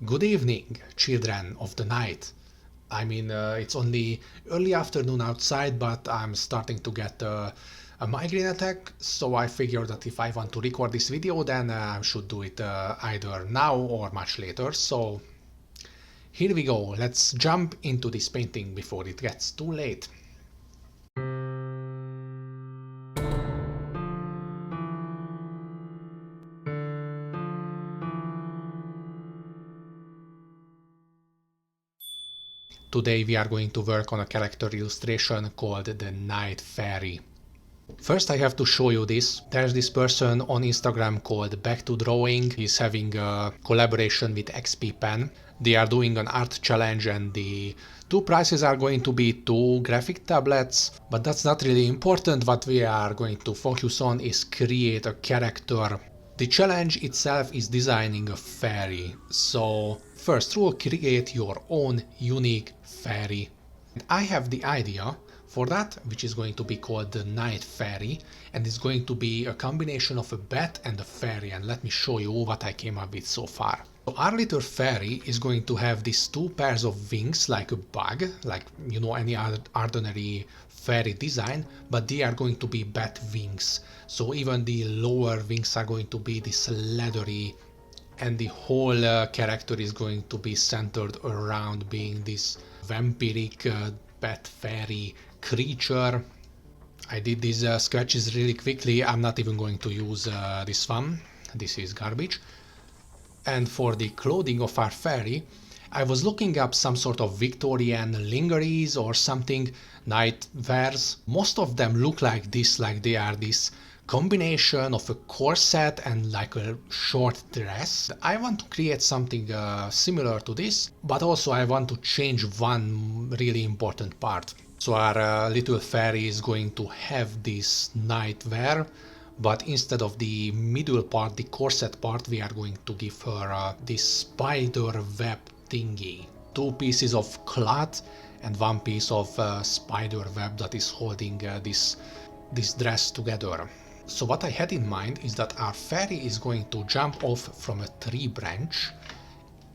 Good evening, children of the night. I mean, it's only early afternoon outside, but I'm starting to get a migraine attack, so I figured that if I want to record this video, then I should do it either now or much later. So here we go, let's jump into this painting before it gets too late. Today we are going to work on a character illustration called the Night Fairy. First I have to show you this. There's this person on Instagram called Back to Drawing. He's having a collaboration with XP Pen. They are doing an art challenge and the two prizes are going to be two graphic tablets, but that's not really important. What we are going to focus on is create a character. The challenge itself is designing a fairy. So first rule, create your own unique fairy. And I have the idea for that, which is going to be called the Night Fairy, and it's going to be a combination of a bat and a fairy, and let me show you what I came up with so far. So our little fairy is going to have these two pairs of wings like a bug, like you know any other ordinary fairy design, but they are going to be bat wings. So even the lower wings are going to be this leathery, and the whole character is going to be centered around being this vampiric bat fairy creature. I did these sketches really quickly. I'm not even going to use this one. This is garbage. And for the clothing of our fairy, I was looking up some sort of Victorian lingeries or something, night wears. Most of them look like this, like they are this combination of a corset and like a short dress. I want to create something similar to this, but also I want to change one really important part. So our little fairy is going to have this nightwear, but instead of the middle part, the corset part, we are going to give her this spider web thingy. Two pieces of cloth and one piece of spider web that is holding this dress together. So what I had in mind is that our fairy is going to jump off from a tree branch,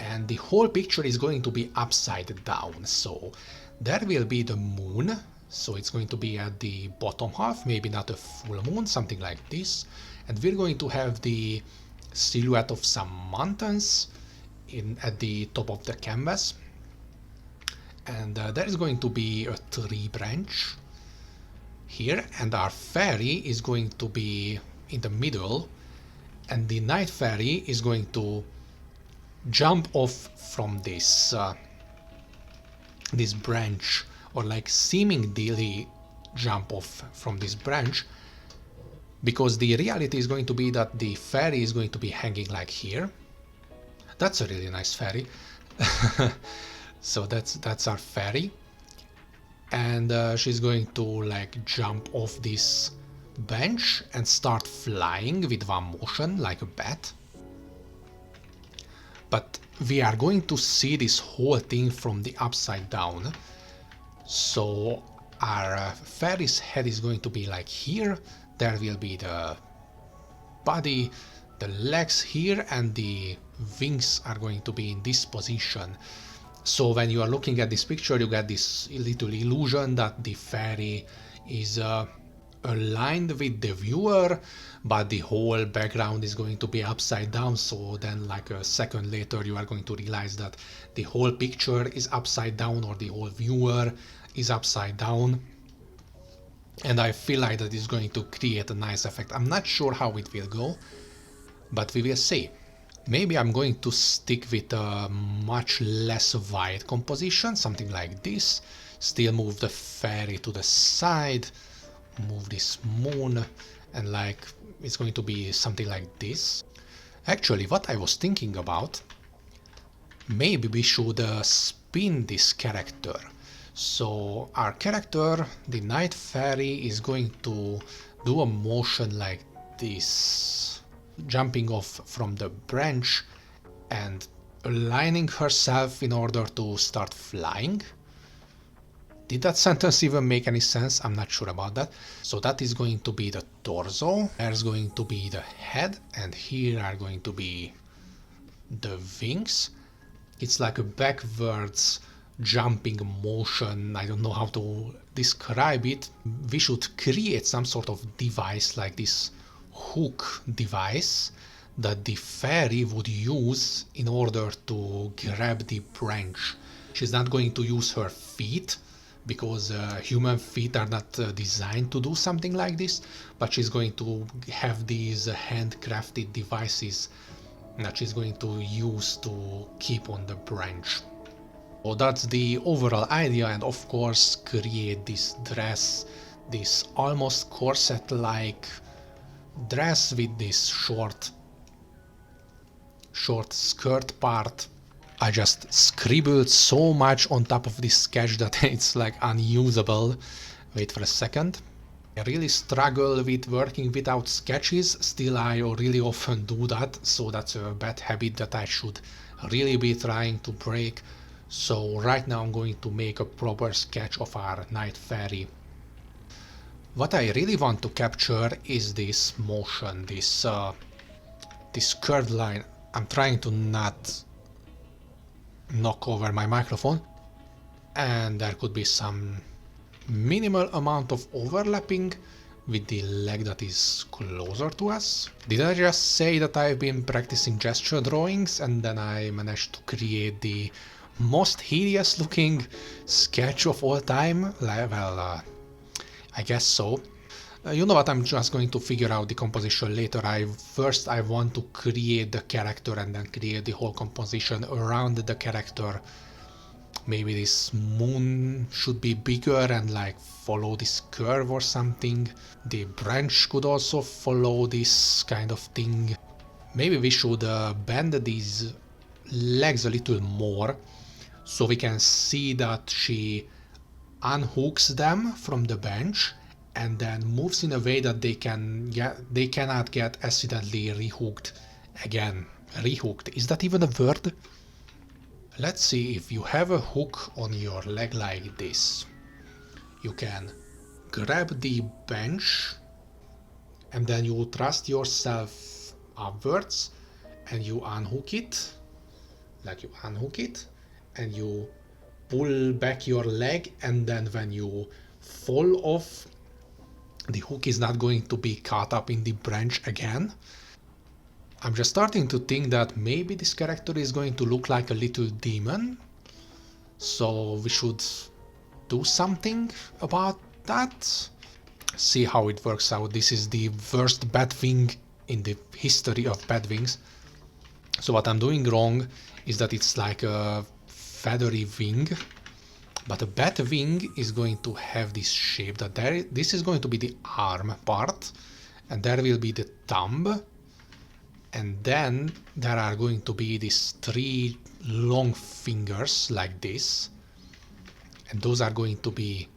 and the whole picture is going to be upside down. So there will be the moon, so it's going to be at the bottom half, maybe not a full moon, something like this, and we're going to have the silhouette of some mountains at the top of the canvas, and there is going to be a tree branch here, and our fairy is going to be in the middle, and the night fairy is going to jump off from this branch, or like seemingly jump off from this branch, because the reality is going to be that the fairy is going to be hanging like here. That's a really nice fairy. So that's our fairy, and she's going to like jump off this bench and start flying with one motion like a bat. But we are going to see this whole thing from the upside down. So our fairy's head is going to be like here, there will be the body, the legs here, and the wings are going to be in this position. So when you are looking at this picture, you get this little illusion that the fairy is aligned with the viewer, but the whole background is going to be upside down. So then like a second later you are going to realize that the whole picture is upside down, or the whole viewer is upside down. And I feel like that is going to create a nice effect. I'm not sure how it will go, but we will see. Maybe I'm going to stick with a much less wide composition, something like this. Still move the fairy to the side, move this moon, and like it's going to be something like this. Actually, what I was thinking about, maybe we should spin this character. So our character, the night fairy, is going to do a motion like this, jumping off from the branch and aligning herself in order to start flying. Did that sentence even make any sense? I'm not sure about that. So that is going to be the torso, there's going to be the head, and here are going to be the wings. It's like a backwards jumping motion. I don't know how to describe it. We should create some sort of device like this hook device that the fairy would use in order to grab the branch. She's not going to use her feet because human feet are not designed to do something like this, but she's going to have these handcrafted devices that she's going to use to keep on the branch. So that's the overall idea, and of course create this dress, this almost corset-like dress with this short skirt part. I just scribbled so much on top of this sketch that it's like unusable. Wait for a second. I really struggle with working without sketches, still I really often do that, so that's a bad habit that I should really be trying to break. So right now I'm going to make a proper sketch of our night fairy. What I really want to capture is this motion, this curved line. I'm trying to not knock over my microphone, and there could be some minimal amount of overlapping with the leg that is closer to us. Did I just say that I've been practicing gesture drawings and then I managed to create the most hideous looking sketch of all time? Well, I guess so. You know what, I'm just going to figure out the composition later. First I want to create the character and then create the whole composition around the character. Maybe this moon should be bigger and like follow this curve or something. The branch could also follow this kind of thing. Maybe we should bend these legs a little more so we can see that she unhooks them from the bench and then moves in a way that they cannot get accidentally rehooked again. Rehooked, is that even a word? Let's see, if you have a hook on your leg like this, you can grab the bench and then you thrust yourself upwards and you unhook it, like you unhook it and you pull back your leg, and then when you fall off, the hook is not going to be caught up in the branch again. I'm just starting to think that maybe this character is going to look like a little demon, so we should do something about that. See how it works out. This is the worst bat wing in the history of bat wings. So what I'm doing wrong is that it's like a feathery wing, but a bat wing is going to have this shape that this is going to be the arm part, and there will be the thumb. And then there are going to be these 3 long fingers like this, and those are going to be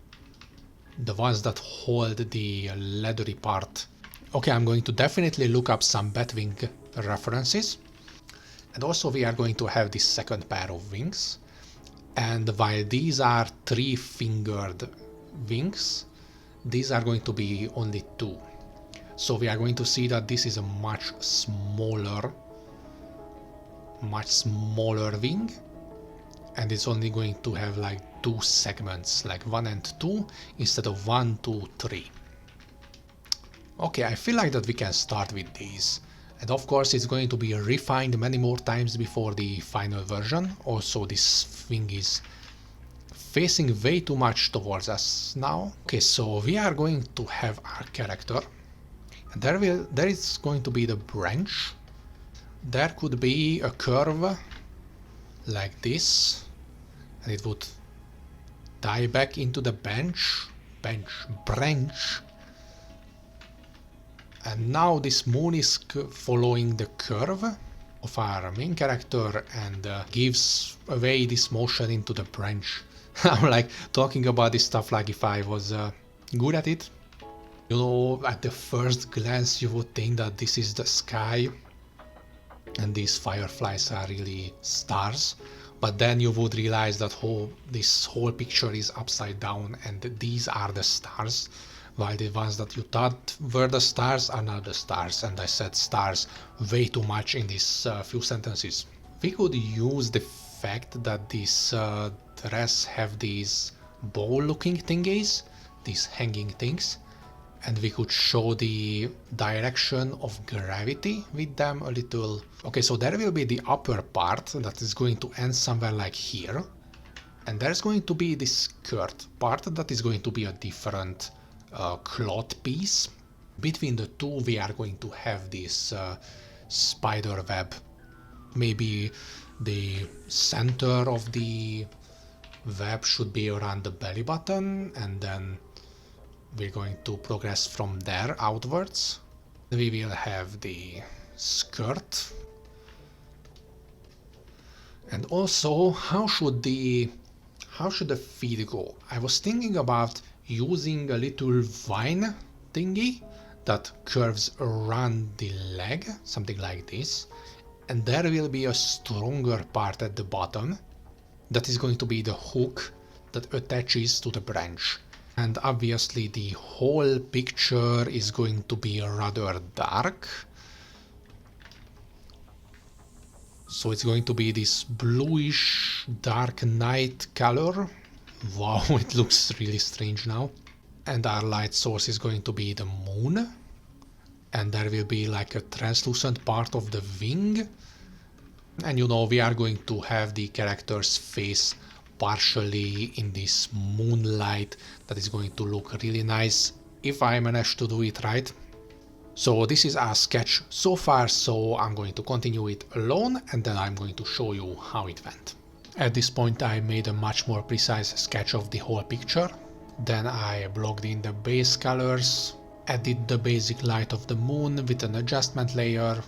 the ones that hold the leathery part. Okay, I'm going to definitely look up some Batwing references, and also we are going to have this second pair of wings, and while these are 3-fingered wings, these are going to be only 2. So we are going to see that this is a much smaller wing, and it's only going to have like 2 segments, like 1 and 2 instead of 1, 2, 3. Okay, I feel like that we can start with these, and of course it's going to be refined many more times before the final version. Also, this wing is facing way too much towards us now. Okay, so we are going to have our character. There is going to be the branch. There could be a curve like this, and it would tie back into the branch. And now this moon is following the curve of our main character and gives away this motion into the branch. I'm like talking about this stuff like if I was good at it. You know, at the first glance you would think that this is the sky and these fireflies are really stars, but then you would realize that this whole picture is upside down and these are the stars, while the ones that you thought were the stars are not the stars, and I said stars way too much in these few sentences. We could use the fact that this dress have these bow looking thingies, these hanging things, and we could show the direction of gravity with them a little. Okay, so there will be the upper part that is going to end somewhere like here, and there's going to be this skirt part that is going to be a different cloth piece. Between the two we are going to have this spider web. Maybe the center of the web should be around the belly button, and then we're going to progress from there outwards. We will have the skirt. And also, how should the feet go? I was thinking about using a little vine thingy that curves around the leg, something like this. And there will be a stronger part at the bottom that is going to be the hook that attaches to the branch. And obviously the whole picture is going to be rather dark. So it's going to be this bluish dark night color. Wow, it looks really strange now. And our light source is going to be the moon. And there will be like a translucent part of the wing. And you know, we are going to have the character's face partially in this moonlight that is going to look really nice if I manage to do it right. So this is our sketch so far, so I'm going to continue it alone and then I'm going to show you how it went. At this point I made a much more precise sketch of the whole picture. Then I blocked in the base colors, added the basic light of the moon with an adjustment layer,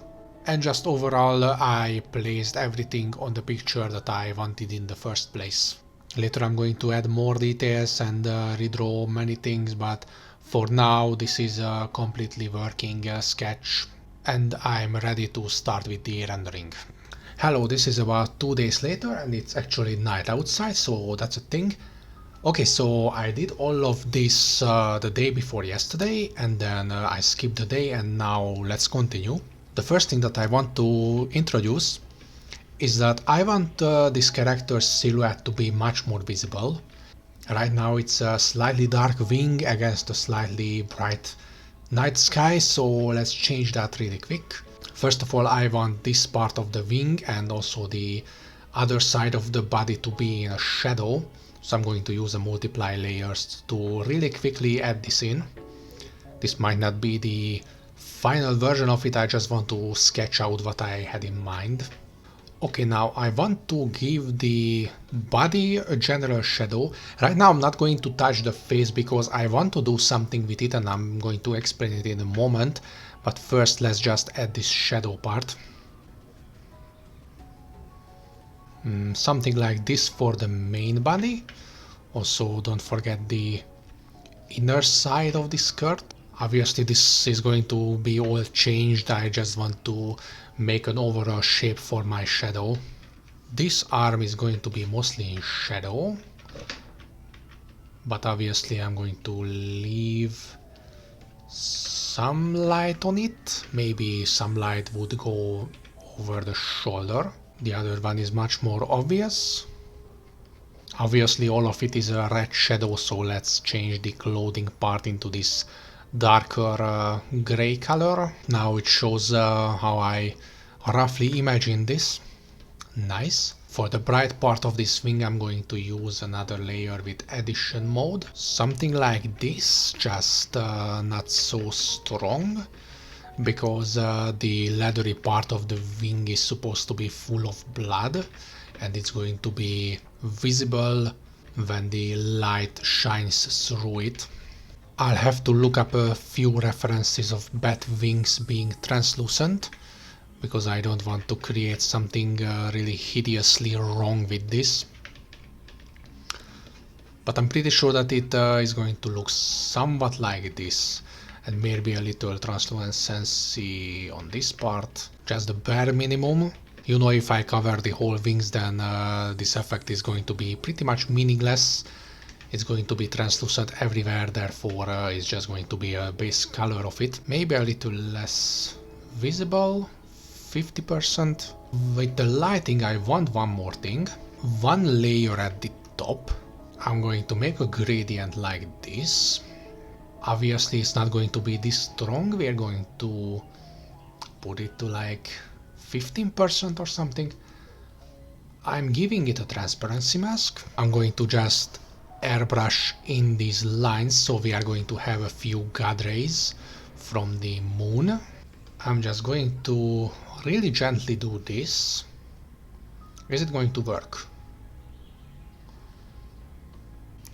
and just overall I placed everything on the picture that I wanted in the first place. Later I'm going to add more details and redraw many things, but for now this is a completely working sketch and I'm ready to start with the rendering. Hello, this is about 2 days later and it's actually night outside, so that's a thing. Okay, so I did all of this the day before yesterday and then I skipped the day and now let's continue. The first thing that I want to introduce is that I want this character's silhouette to be much more visible. Right now it's a slightly dark wing against a slightly bright night sky, so let's change that really quick. First of all, I want this part of the wing and also the other side of the body to be in a shadow, so I'm going to use a multiply layers to really quickly add this in. This might not be the final version of it, I just want to sketch out what I had in mind. Okay, now I want to give the body a general shadow. Right now I'm not going to touch the face because I want to do something with it and I'm going to explain it in a moment. But first let's just add this shadow part. Something like this for the main body. Also don't forget the inner side of the skirt. Obviously this is going to be all changed, I just want to make an overall shape for my shadow. This arm is going to be mostly in shadow, but obviously I'm going to leave some light on it. Maybe some light would go over the shoulder. The other one is much more obvious. Obviously all of it is a red shadow, so let's change the clothing part into this darker gray color. Now it shows how I roughly imagine this. Nice. For the bright part of this wing I'm going to use another layer with addition mode. Something like this, just not so strong, because the leathery part of the wing is supposed to be full of blood and it's going to be visible when the light shines through it. I'll have to look up a few references of bat wings being translucent, because I don't want to create something really hideously wrong with this. But I'm pretty sure that it is going to look somewhat like this, and maybe a little translucency on this part, just the bare minimum. You know, if I cover the whole wings, then this effect is going to be pretty much meaningless. It's going to be translucent everywhere, therefore it's just going to be a base color of it. Maybe a little less visible. 50%. With the lighting I want one more thing. One layer at the top. I'm going to make a gradient like this. Obviously it's not going to be this strong. We are going to put it to like 15% or something. I'm giving it a transparency mask. I'm going to just airbrush in these lines, so we are going to have a few God rays from the moon. I'm just going to really gently do this. Is it going to work?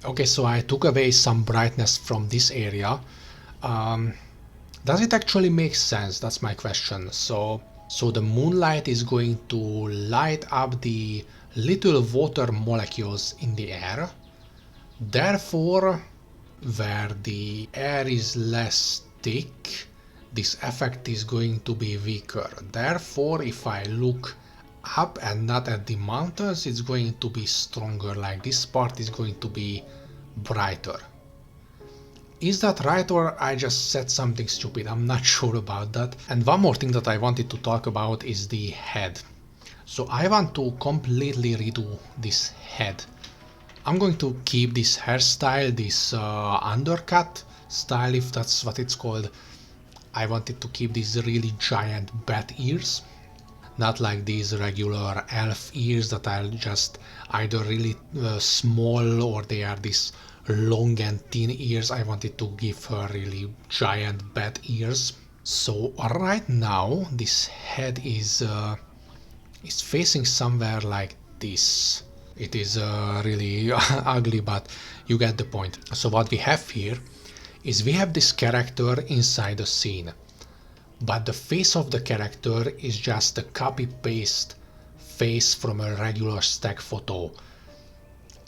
Okay, so I took away some brightness from this area. Does it actually make sense? That's my question. So the moonlight is going to light up the little water molecules in the air. Therefore, where the air is less thick, this effect is going to be weaker. Therefore, if I look up and not at the mountains, it's going to be stronger, like this part is going to be brighter. Is that right, or I just said something stupid? I'm not sure about that. And one more thing that I wanted to talk about is the head. So I want to completely redo this head. I'm going to keep this hairstyle, this undercut style, if that's what it's called. I wanted to keep these really giant bat ears. Not like these regular elf ears that are just either really small or they are this long and thin ears. I wanted to give her really giant bat ears. So right now this head is facing somewhere like this. It is really ugly, but you get the point. So what we have here is we have this character inside the scene. But the face of the character is just a copy-paste face from a regular stack photo.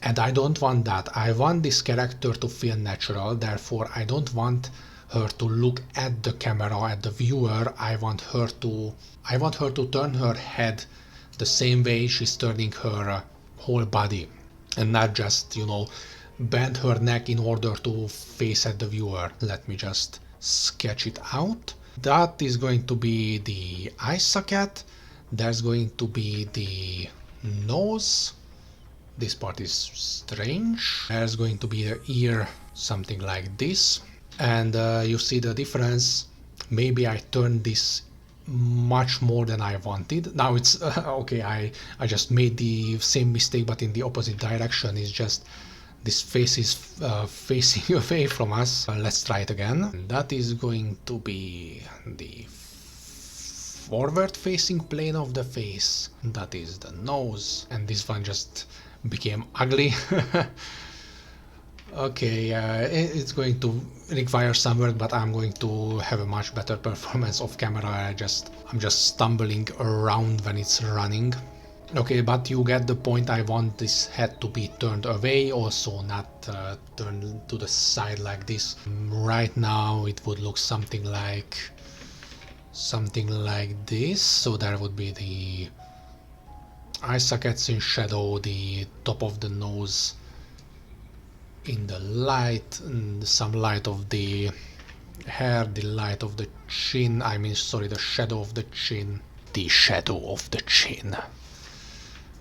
And I don't want that. I want this character to feel natural, therefore I don't want her to look at the camera, at the viewer. I want her to turn her head the same way she's turning her whole body, and not just, bend her neck in order to face at the viewer. Let me just sketch it out. That is going to be the eye socket. There's going to be the nose. This part is strange. There's going to be the ear, something like this. And you see the difference. Maybe I turned this much more than I wanted. Now it's okay, I just made the same mistake but in the opposite direction. It's just this face is facing away from us. Let's try it again. That is going to be the forward facing plane of the face. That is the nose, and this one just became ugly. Okay, it's going to require some work, but I'm going to have a much better performance off camera. I'm just stumbling around when it's running. Okay, but you get the point. I want this head to be turned away, also not turned to the side like this. Right now it would look something like this. So there would be the eye sockets in shadow, the top of the nose in the light, and some light of the hair, the light of the chin, the shadow of the chin. The shadow of the chin.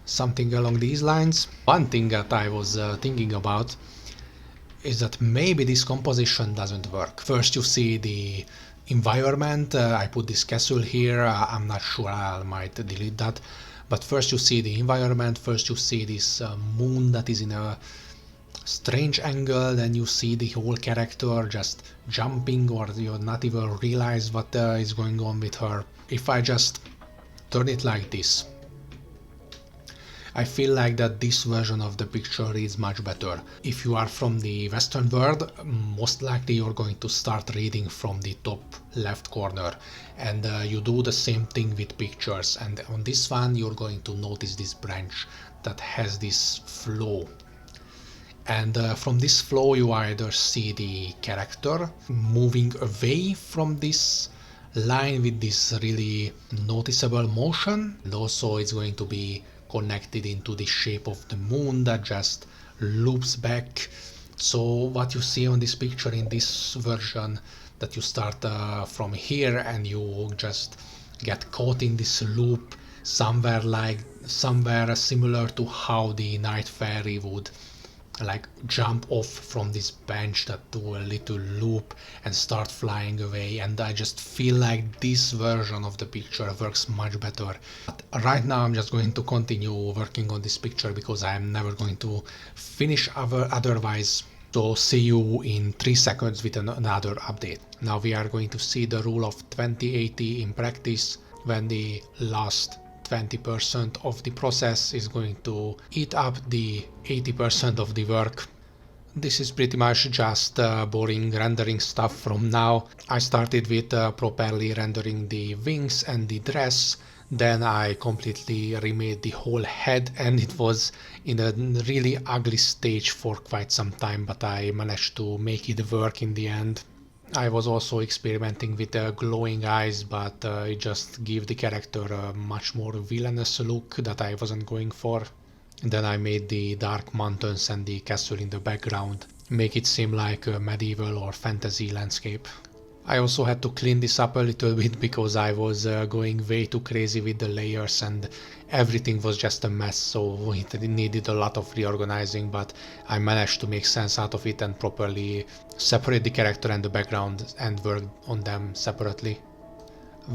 Something along these lines. One thing that I was thinking about is that maybe this composition doesn't work. First you see the environment. I put this castle here. I'm not sure, I might delete that. But first you see the environment. First you see this moon that is in a strange angle. Then you see the whole character just jumping, or you not even realize what is going on with her. If I just turn it like this, I feel like that this version of the picture is much better. If you are from the Western world, most likely you're going to start reading from the top left corner, and you do the same thing with pictures. And on this one you're going to notice this branch that has this flow. And from this flow you either see the character moving away from this line with this really noticeable motion, and also it's going to be connected into the shape of the moon that just loops back. So what you see on this picture in this version, that you start from here and you just get caught in this loop somewhere similar to how the night fairy would like jump off from this bench that do a little loop and start flying away, and I just feel like this version of the picture works much better. But right now I'm just going to continue working on this picture because I'm never going to finish otherwise. So see you in 3 seconds with another update. Now we are going to see the rule of 20-80 in practice, when the last 20% of the process is going to eat up the 80% of the work. This is pretty much just boring rendering stuff from now. I started with properly rendering the wings and the dress. Then I completely remade the whole head, and it was in a really ugly stage for quite some time, but I managed to make it work in the end. I was also experimenting with glowing eyes, but it just gave the character a much more villainous look that I wasn't going for. Then I made the dark mountains and the castle in the background, make it seem like a medieval or fantasy landscape. I also had to clean this up a little bit because I was going way too crazy with the layers and everything was just a mess, so it needed a lot of reorganizing, but I managed to make sense out of it and properly separate the character and the background and work on them separately.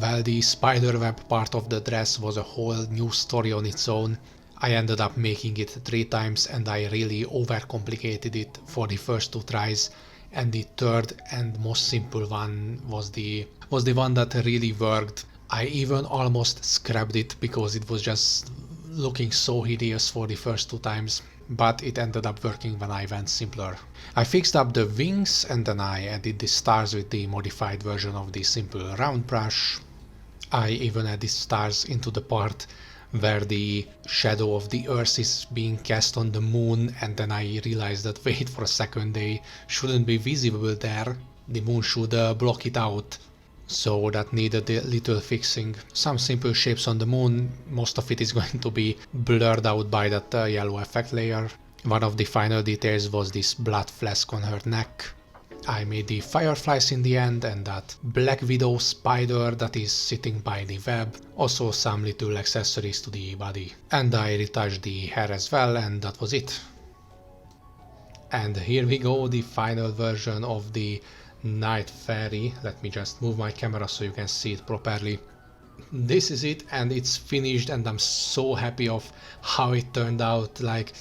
Well, the spiderweb part of the dress was a whole new story on its own. I ended up making it 3 times and I really overcomplicated it for the first 2 tries. And the third and most simple one was the one that really worked. I even almost scrapped it because it was just looking so hideous for the first 2 times, but it ended up working when I went simpler. I fixed up the wings and then I added the stars with the modified version of the simple round brush. I even added stars into the part where the shadow of the earth is being cast on the moon, and then I realized that wait for a second, they shouldn't be visible there. The moon should block it out. So that needed a little fixing. Some simple shapes on the moon, most of it is going to be blurred out by that yellow effect layer. One of the final details was this blood flask on her neck. I made the fireflies in the end and that black widow spider that is sitting by the web, also some little accessories to the body. And I retouched the hair as well, and that was it. And here we go, the final version of the night fairy. Let me just move my camera so you can see it properly. This is it, and it's finished, and I'm so happy of how it turned out. Like,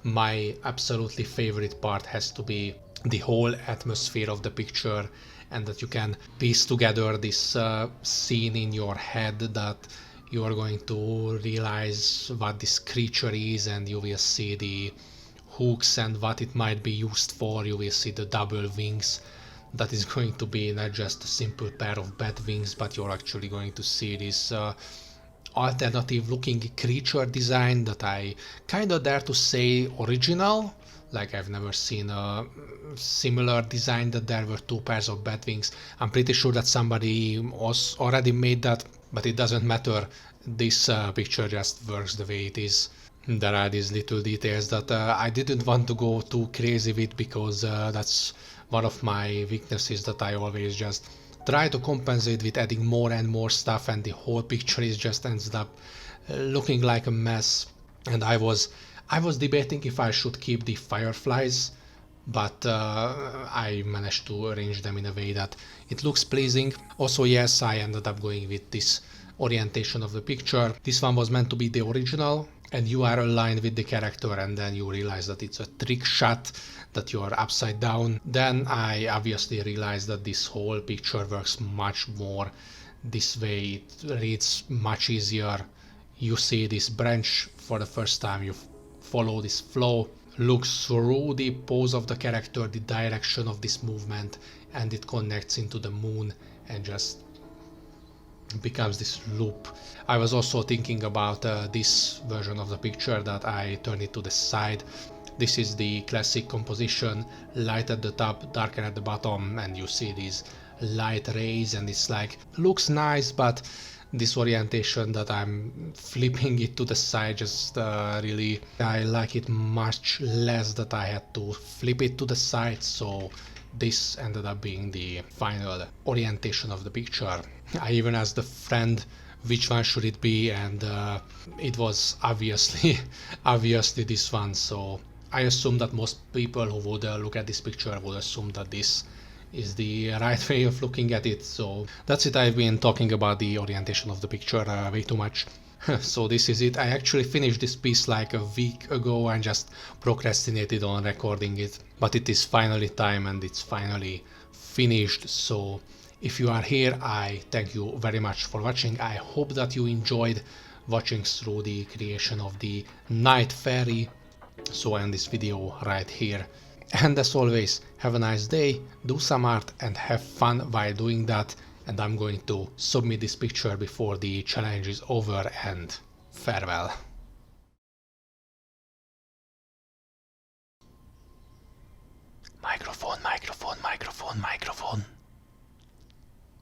my absolutely favorite part has to be the whole atmosphere of the picture, and that you can piece together this scene in your head, that you are going to realize what this creature is, and you will see the hooks and what it might be used for. You will see the double wings. That is going to be not just a simple pair of bat wings, but you're actually going to see this alternative looking creature design that I kinda dare to say original. Like, I've never seen a similar design that there were 2 pairs of bat wings. I'm pretty sure that somebody else already made that, but it doesn't matter. This picture just works the way it is. There are these little details that I didn't want to go too crazy with, because that's one of my weaknesses, that I always just try to compensate with adding more and more stuff, and the whole picture is just ends up looking like a mess. And I was debating if I should keep the fireflies, but I managed to arrange them in a way that it looks pleasing. Also, yes, I ended up going with this orientation of the picture. This one was meant to be the original, and you are aligned with the character, and then you realize that it's a trick shot, that you are upside down. Then I obviously realized that this whole picture works much more this way. It reads much easier. You see this branch for the first time, you follow this flow, look through the pose of the character, the direction of this movement, and it connects into the moon and just becomes this loop. I was also thinking about this version of the picture, that I turn it to the side. This is the classic composition, light at the top, darker at the bottom, and you see these light rays, and it's like, looks nice, but this orientation that I'm flipping it to the side just really, I like it much less that I had to flip it to the side, so this ended up being the final orientation of the picture. I even asked a friend which one should it be, and it was obviously obviously this one. So I assume that most people who would look at this picture would assume that this is the right way of looking at it. So that's it. I've been talking about the orientation of the picture way too much. So this is it. I actually finished this piece like a week ago and just procrastinated on recording it, but it is finally time and it's finally finished. So if you are here, I thank you very much for watching. I hope that you enjoyed watching through the creation of the night fairy. So I end this video right here. And as always, have a nice day, do some art and have fun while doing that. And I'm going to submit this picture before the challenge is over, and farewell. Microphone, microphone, microphone, microphone.